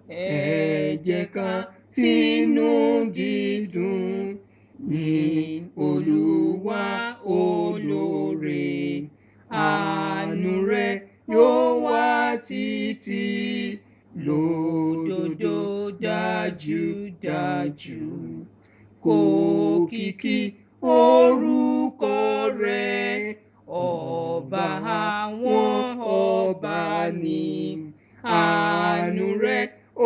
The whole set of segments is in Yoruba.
Ẹ jẹ́ ká fínú dídùn yìn Olúwa olóore. Àánú rẹ̀ yóò wà títí lódodo dájúdájú. Kò kìkì orúkọ rẹ̀, ọba àwọn ọba ni. Àánú rẹ̀ ó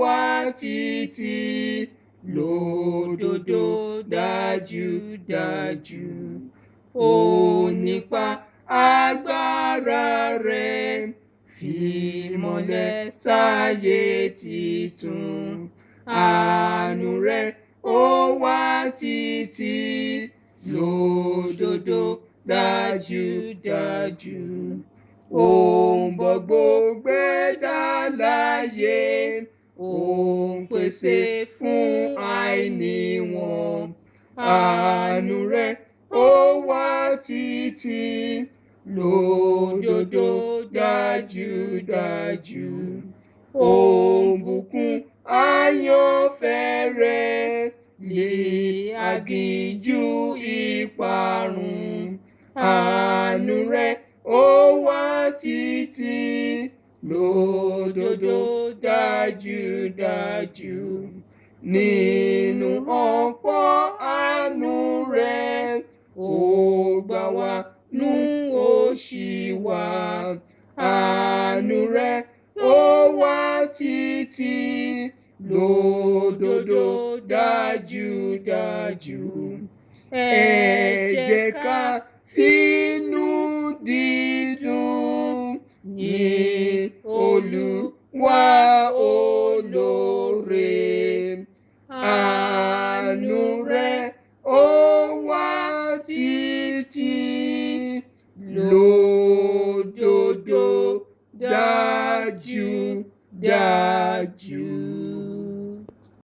wà títí lódodo dájúdájú. Ó nípa agbára rẹ̀ fi ìmọ́lẹ̀ sáyé titun. Àánú rẹ̀ ó wà títí lódodo dájúdájú. Ohun gbogbo gbẹ́dá láyé, ó ń pèsè fún àìní wọn. Àánú rẹ̀ ó wà títí lódodo dájúdájú. Ó ń bùkún àyànfẹ́ rẹ̀ lé aginjù ìparun. Àánú rẹ̀ ó wà títí lódodo dájúdájú. Nínú ọ̀pọ̀ àánú rẹ̀ ó gbà wá nú òṣì wa. Àánú rẹ̀ ó wà títí lódodo dájúdájú. Ẹ jẹ́ ká fínú dídùn yìn Olúwa olóore. Àánú rẹ̀ ó wà títí lódodo dájúdájú.